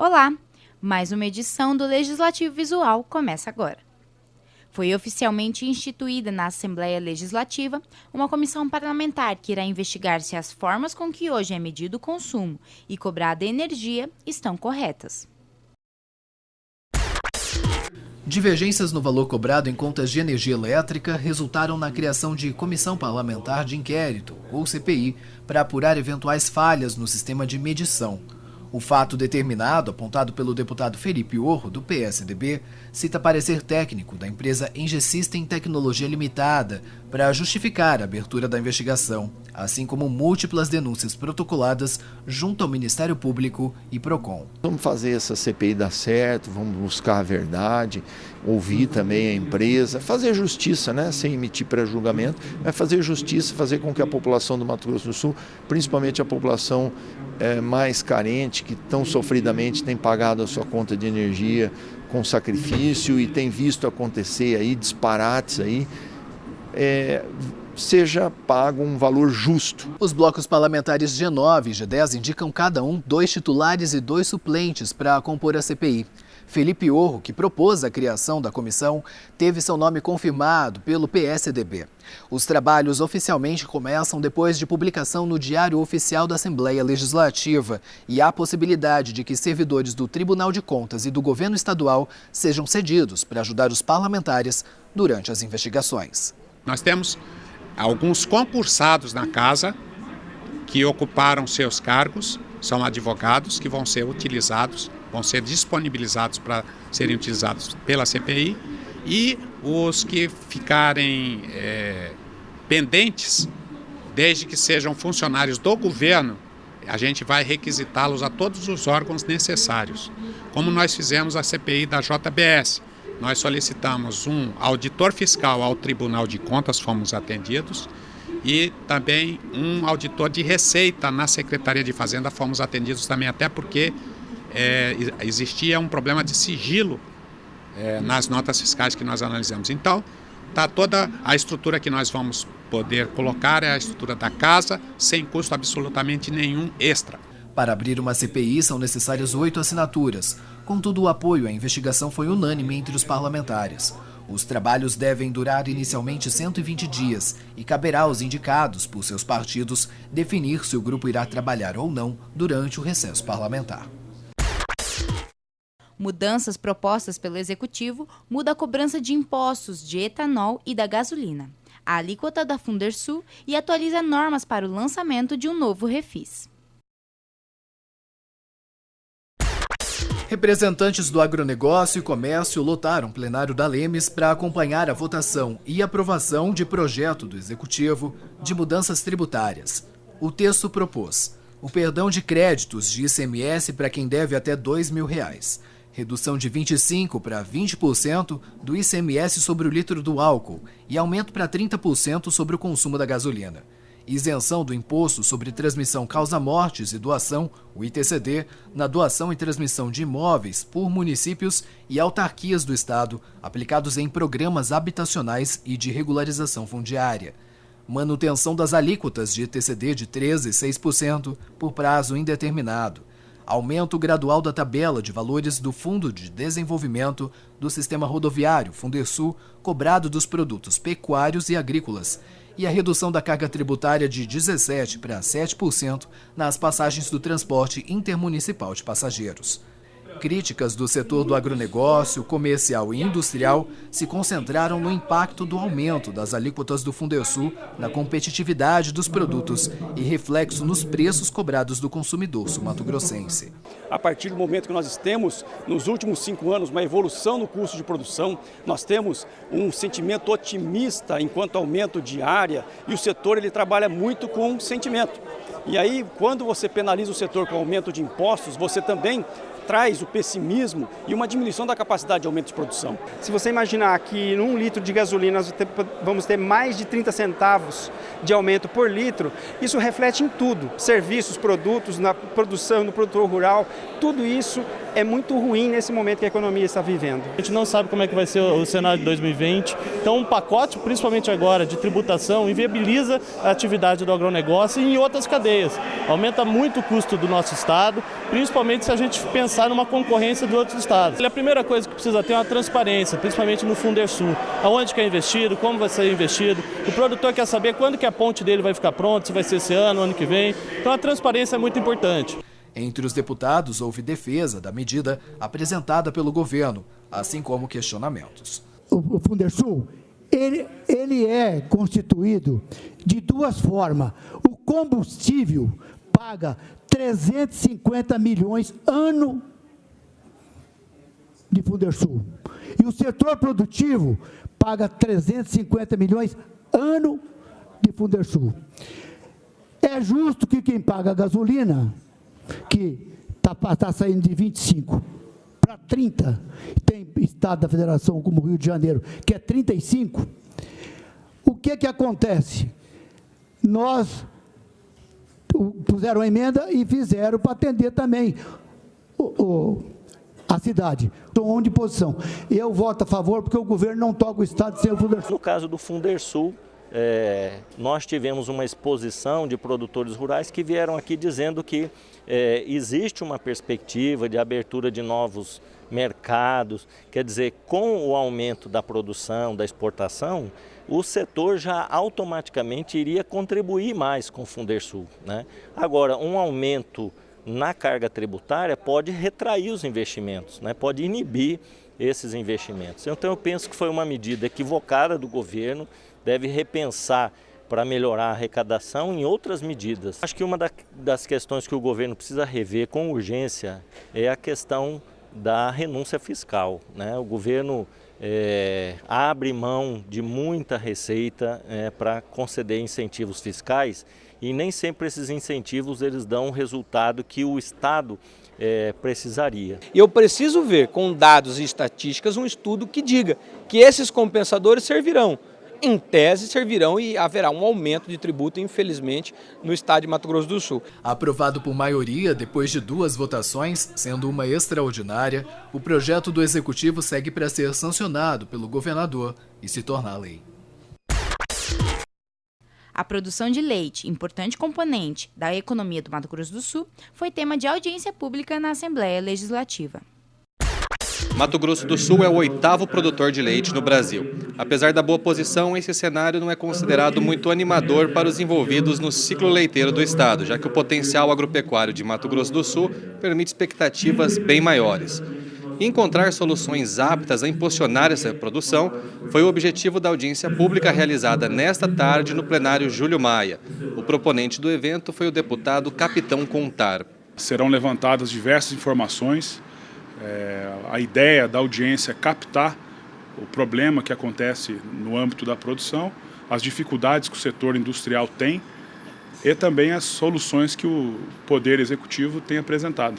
Olá! Mais uma edição do Legislativo Visual começa agora. Foi oficialmente instituída na Assembleia Legislativa uma comissão parlamentar que irá investigar se as formas com que hoje é medido o consumo e cobrada energia estão corretas. Divergências no valor cobrado em contas de energia elétrica resultaram na criação de Comissão Parlamentar de Inquérito, ou CPI, para apurar eventuais falhas no sistema de medição. O fato determinado, apontado pelo deputado Felipe Orro, do PSDB, cita parecer técnico da empresa Engesystem Tecnologia Limitada para justificar a abertura da investigação, assim como múltiplas denúncias protocoladas junto ao Ministério Público e PROCON. Vamos fazer essa CPI dar certo, vamos buscar a verdade, ouvir também a empresa, fazer justiça, né? Sem emitir pré-julgamento, mas fazer justiça, fazer com que a população do Mato Grosso do Sul, principalmente a população mais carente, que tão sofridamente tem pagado a sua conta de energia com sacrifício e tem visto acontecer aí disparates aí, seja pago um valor justo. Os blocos parlamentares G9 e G10 indicam cada um 2 titulares e 2 suplentes para compor a CPI. Felipe Orro, que propôs a criação da comissão, teve seu nome confirmado pelo PSDB. Os trabalhos oficialmente começam depois de publicação no Diário Oficial da Assembleia Legislativa e há possibilidade de que servidores do Tribunal de Contas e do Governo Estadual sejam cedidos para ajudar os parlamentares durante as investigações. Nós temos alguns concursados na casa que ocuparam seus cargos, são advogados que vão ser utilizados, vão ser disponibilizados para serem utilizados pela CPI, e os que ficarem pendentes, desde que sejam funcionários do governo, a gente vai requisitá-los a todos os órgãos necessários. Como nós fizemos a CPI da JBS, nós solicitamos um auditor fiscal ao Tribunal de Contas, fomos atendidos, e também um auditor de Receita na Secretaria de Fazenda, fomos atendidos também, até porque existia um problema de sigilo nas notas fiscais que nós analisamos. Então, toda a estrutura que nós vamos poder colocar é a estrutura da casa, sem custo absolutamente nenhum extra. Para abrir uma CPI são necessárias 8 assinaturas. Contudo, o apoio à investigação foi unânime entre os parlamentares. Os trabalhos devem durar inicialmente 120 dias e caberá aos indicados por seus partidos definir se o grupo irá trabalhar ou não durante o recesso parlamentar. Mudanças propostas pelo Executivo mudam a cobrança de impostos de etanol e da gasolina, a alíquota da Fundersul e atualiza normas para o lançamento de um novo refis. Representantes do agronegócio e comércio lotaram o plenário da Lemes para acompanhar a votação e aprovação de projeto do Executivo de mudanças tributárias. O texto propôs o perdão de créditos de ICMS para quem deve até R$ 2.000, redução de 25% para 20% do ICMS sobre o litro do álcool e aumento para 30% sobre o consumo da gasolina. Isenção do Imposto sobre Transmissão Causa-Mortes e Doação, o ITCD, na doação e transmissão de imóveis por municípios e autarquias do Estado, aplicados em programas habitacionais e de regularização fundiária. Manutenção das alíquotas de ITCD de 13% e 6% por prazo indeterminado. Aumento gradual da tabela de valores do Fundo de Desenvolvimento do Sistema Rodoviário, Fundersul, cobrado dos produtos pecuários e agrícolas, e a redução da carga tributária de 17% para 7% nas passagens do transporte intermunicipal de passageiros. Críticas do setor do agronegócio, comercial e industrial se concentraram no impacto do aumento das alíquotas do Fundersul na competitividade dos produtos e reflexo nos preços cobrados do consumidor sul-mato-grossense. A partir do momento que nós temos, nos últimos 5 anos, uma evolução no custo de produção, nós temos um sentimento otimista enquanto aumento de área, e o setor ele trabalha muito com sentimento. E aí, quando você penaliza o setor com aumento de impostos, você também traz o pessimismo e uma diminuição da capacidade de aumento de produção. Se você imaginar que num litro de gasolina nós vamos ter mais de 30 centavos de aumento por litro, isso reflete em tudo, serviços, produtos, na produção, no produtor rural, tudo isso é muito ruim nesse momento que a economia está vivendo. A gente não sabe como é que vai ser o cenário de 2020, então um pacote, principalmente agora, de tributação, inviabiliza a atividade do agronegócio e em outras cadeias. Aumenta muito o custo do nosso estado, principalmente se a gente pensar pensar numa concorrência de outros estados. A primeira coisa que precisa ter é uma transparência, principalmente no Fundersul. Aonde que é investido, como vai ser investido. O produtor quer saber quando que a ponte dele vai ficar pronta, se vai ser esse ano que vem. Então a transparência é muito importante. Entre os deputados, houve defesa da medida apresentada pelo governo, assim como questionamentos. O Fundersul, ele é constituído de duas formas. O combustível paga 350 milhões ano de Fundersul. E o setor produtivo paga 350 milhões ano de Fundersul. É justo que quem paga a gasolina, que está saindo de 25 para 30, tem estado da federação como o Rio de Janeiro, que é 35, o que acontece? Nós puseram a emenda e fizeram para atender também a cidade. Estou de posição. Eu voto a favor porque o governo não toca o estado sem o Fundersul. No caso do Fundersul, nós tivemos uma exposição de produtores rurais que vieram aqui dizendo que existe uma perspectiva de abertura de novos mercados, quer dizer, com o aumento da produção, da exportação, o setor já automaticamente iria contribuir mais com o Fundersul, né? Agora, um aumento na carga tributária pode retrair os investimentos, né? Pode inibir esses investimentos. Então eu penso que foi uma medida equivocada do governo, deve repensar para melhorar a arrecadação em outras medidas. Acho que uma das questões que o governo precisa rever com urgência é a questão da renúncia fiscal, né? O governo abre mão de muita receita para conceder incentivos fiscais e nem sempre esses incentivos eles dão o resultado que o Estado precisaria. E eu preciso ver com dados e estatísticas um estudo que diga que esses compensadores servirão. Em tese servirão e haverá um aumento de tributo, infelizmente, no estado de Mato Grosso do Sul. Aprovado por maioria, depois de 2 votações, sendo uma extraordinária, o projeto do Executivo segue para ser sancionado pelo governador e se tornar lei. A produção de leite, importante componente da economia do Mato Grosso do Sul, foi tema de audiência pública na Assembleia Legislativa. Mato Grosso do Sul é o 8º produtor de leite no Brasil. Apesar da boa posição, esse cenário não é considerado muito animador para os envolvidos no ciclo leiteiro do estado, já que o potencial agropecuário de Mato Grosso do Sul permite expectativas bem maiores. Encontrar soluções aptas a impulsionar essa produção foi o objetivo da audiência pública realizada nesta tarde no plenário Júlio Maia. O proponente do evento foi o deputado Capitão Contar. Serão levantadas diversas informações. A ideia da audiência é captar o problema que acontece no âmbito da produção, as dificuldades que o setor industrial tem e também as soluções que o Poder Executivo tem apresentado.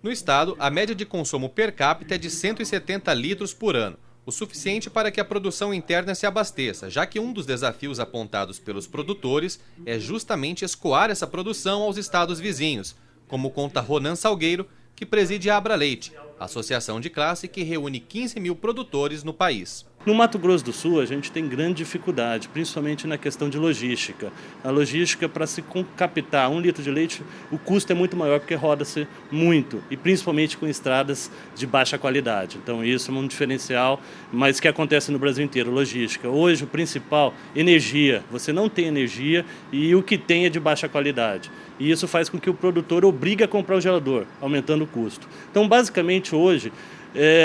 No estado, a média de consumo per capita é de 170 litros por ano, o suficiente para que a produção interna se abasteça, já que um dos desafios apontados pelos produtores é justamente escoar essa produção aos estados vizinhos, como conta Ronan Salgueiro, que preside a Abra Leite, associação de classe que reúne 15 mil produtores no país. No Mato Grosso do Sul, a gente tem grande dificuldade, principalmente na questão de logística. A logística, para se captar 1 litro de leite, o custo é muito maior porque roda-se muito, e principalmente com estradas de baixa qualidade. Então isso é um diferencial, mas que acontece no Brasil inteiro, logística. Hoje o principal, energia. Você não tem energia e o que tem é de baixa qualidade. E isso faz com que o produtor obrigue a comprar o gerador, aumentando o custo. Então basicamente hoje,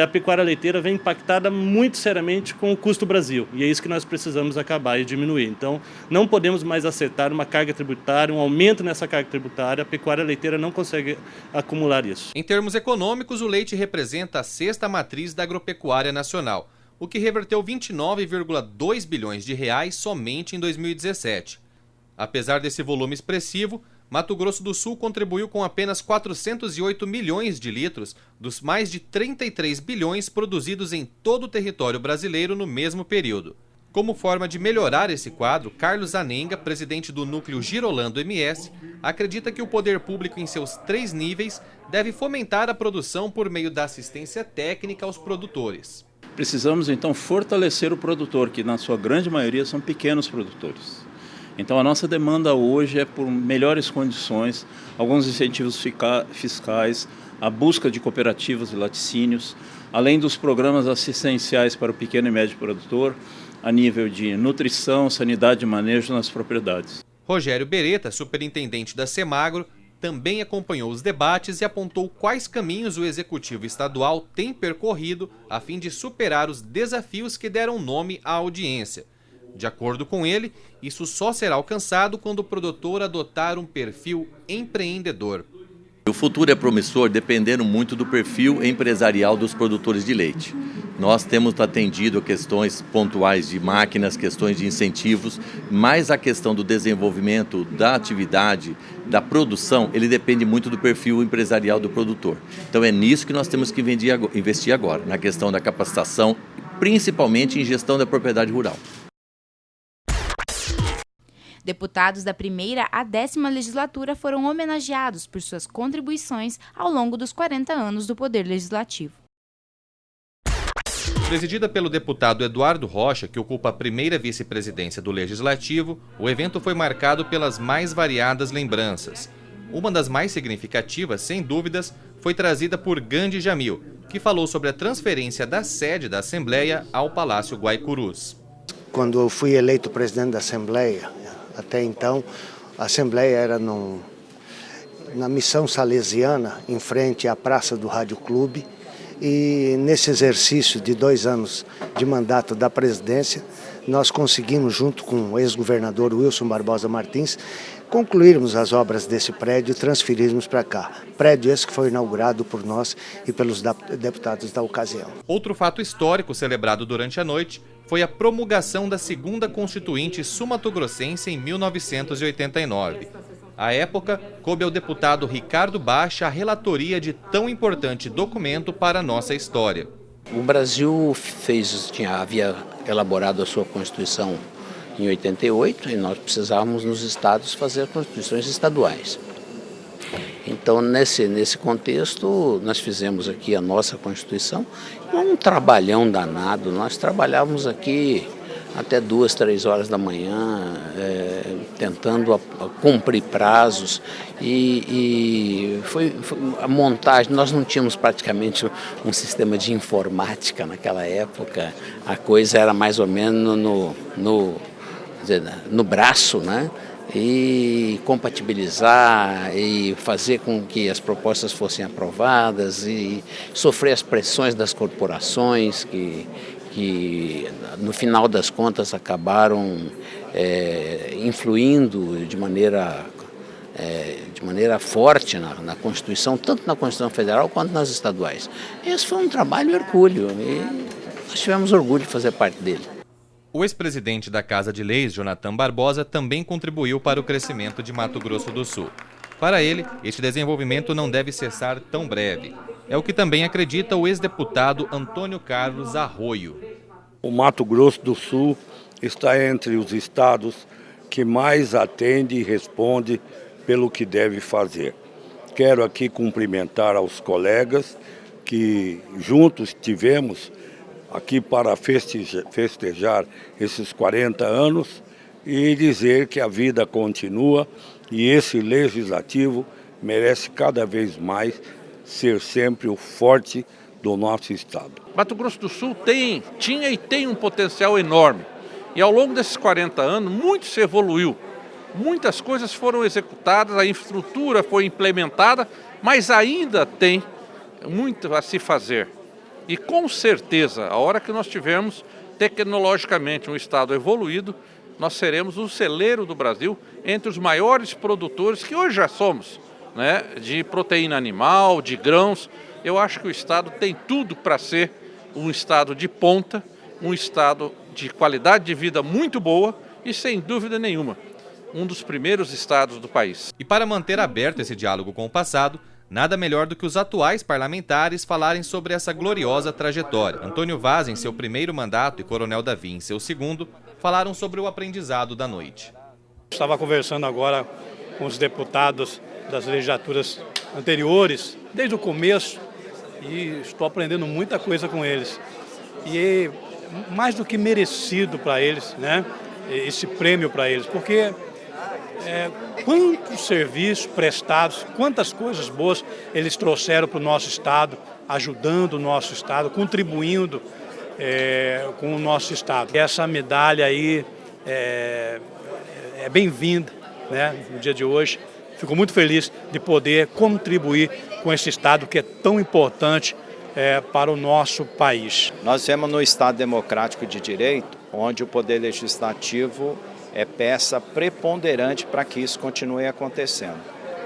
a pecuária leiteira vem impactada muito seriamente com o custo Brasil. E é isso que nós precisamos acabar e diminuir. Então, não podemos mais aceitar uma carga tributária, um aumento nessa carga tributária. A pecuária leiteira não consegue acumular isso. Em termos econômicos, o leite representa a 6ª matriz da agropecuária nacional, o que reverteu 29,2 bilhões de reais somente em 2017. Apesar desse volume expressivo, Mato Grosso do Sul contribuiu com apenas 408 milhões de litros dos mais de 33 bilhões produzidos em todo o território brasileiro no mesmo período. Como forma de melhorar esse quadro, Carlos Anenga, presidente do núcleo Girolando MS, acredita que o poder público em seus 3 níveis deve fomentar a produção por meio da assistência técnica aos produtores. Precisamos então fortalecer o produtor, que na sua grande maioria são pequenos produtores. Então a nossa demanda hoje é por melhores condições, alguns incentivos fiscais, a busca de cooperativas e laticínios, além dos programas assistenciais para o pequeno e médio produtor, a nível de nutrição, sanidade e manejo nas propriedades. Rogério Beretta, superintendente da Semagro, também acompanhou os debates e apontou quais caminhos o Executivo Estadual tem percorrido a fim de superar os desafios que deram nome à audiência. De acordo com ele, isso só será alcançado quando o produtor adotar um perfil empreendedor. O futuro é promissor dependendo muito do perfil empresarial dos produtores de leite. Nós temos atendido a questões pontuais de máquinas, questões de incentivos, mas a questão do desenvolvimento da atividade, da produção, ele depende muito do perfil empresarial do produtor. Então é nisso que nós temos que investir agora, na questão da capacitação, principalmente em gestão da propriedade rural. Deputados da primeira à 10ª legislatura foram homenageados por suas contribuições ao longo dos 40 anos do Poder Legislativo. Presidida pelo deputado Eduardo Rocha, que ocupa a primeira vice-presidência do Legislativo, o evento foi marcado pelas mais variadas lembranças. Uma das mais significativas, sem dúvidas, foi trazida por Gandhi Jamil, que falou sobre a transferência da sede da Assembleia ao Palácio Guaicurus. Quando eu fui eleito presidente da Assembleia, até então, a Assembleia era na Missão Salesiana, em frente à Praça do Rádio Clube, e nesse exercício de 2 anos de mandato da presidência, nós conseguimos, junto com o ex-governador Wilson Barbosa Martins, concluirmos as obras desse prédio e transferirmos para cá. Prédio esse que foi inaugurado por nós e pelos deputados da ocasião. Outro fato histórico celebrado durante a noite foi a promulgação da segunda Constituinte sul-mato-grossense em 1989. À época, coube ao deputado Ricardo Baixa a relatoria de tão importante documento para a nossa história. O Brasil havia elaborado a sua Constituição em 88 e nós precisávamos nos estados fazer constituições estaduais. Então, nesse contexto, nós fizemos aqui a nossa Constituição, um trabalhão danado. Nós trabalhávamos aqui até 2, 3 horas da manhã, tentando cumprir prazos e foi a montagem. Nós não tínhamos praticamente um sistema de informática naquela época, a coisa era mais ou menos no braço, né? E compatibilizar e fazer com que as propostas fossem aprovadas e sofrer as pressões das corporações que no final das contas acabaram influindo de maneira forte na Constituição, tanto na Constituição Federal quanto nas estaduais. Esse foi um trabalho hercúleo e nós tivemos orgulho de fazer parte dele. O ex-presidente da Casa de Leis, Jonathan Barbosa, também contribuiu para o crescimento de Mato Grosso do Sul. Para ele, este desenvolvimento não deve cessar tão breve. É o que também acredita o ex-deputado Antônio Carlos Arroio. O Mato Grosso do Sul está entre os estados que mais atende e responde pelo que deve fazer. Quero aqui cumprimentar aos colegas que juntos tivemos aqui para festejar esses 40 anos e dizer que a vida continua e esse legislativo merece cada vez mais ser sempre o forte do nosso estado. Mato Grosso do Sul tinha e tem um potencial enorme e ao longo desses 40 anos muito se evoluiu. Muitas coisas foram executadas, a infraestrutura foi implementada, mas ainda tem muito a se fazer. E com certeza, a hora que nós tivermos tecnologicamente um estado evoluído, nós seremos o celeiro do Brasil entre os maiores produtores que hoje já somos, né, de proteína animal, de grãos. Eu acho que o estado tem tudo para ser um estado de ponta, um estado de qualidade de vida muito boa e, sem dúvida nenhuma, um dos primeiros estados do país. E para manter aberto esse diálogo com o passado, nada melhor do que os atuais parlamentares falarem sobre essa gloriosa trajetória. Antônio Vaz, em seu primeiro mandato, e Coronel Davi, em seu segundo, falaram sobre o aprendizado da noite. Estava conversando agora com os deputados das legislaturas anteriores, desde o começo, e estou aprendendo muita coisa com eles. E mais do que merecido para eles, né, esse prêmio para eles, porque quantos serviços prestados, quantas coisas boas eles trouxeram para o nosso Estado, ajudando o nosso Estado, contribuindo com o nosso Estado. E essa medalha aí é bem-vinda, né, no dia de hoje. Fico muito feliz de poder contribuir com esse Estado que é tão importante para o nosso país. Nós vivemos no Estado democrático de direito, onde o Poder Legislativo é peça preponderante para que isso continue acontecendo.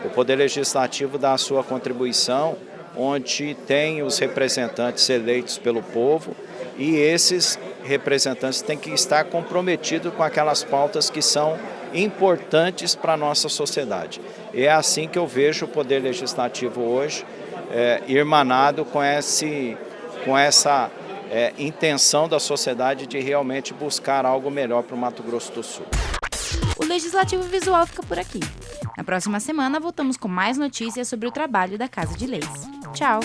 O Poder Legislativo dá a sua contribuição, onde tem os representantes eleitos pelo povo, e esses representantes têm que estar comprometidos com aquelas pautas que são importantes para a nossa sociedade. E é assim que eu vejo o Poder Legislativo hoje, irmanado com essa intenção da sociedade de realmente buscar algo melhor para o Mato Grosso do Sul. O Legislativo Visual fica por aqui. Na próxima semana voltamos com mais notícias sobre o trabalho da Casa de Leis. Tchau!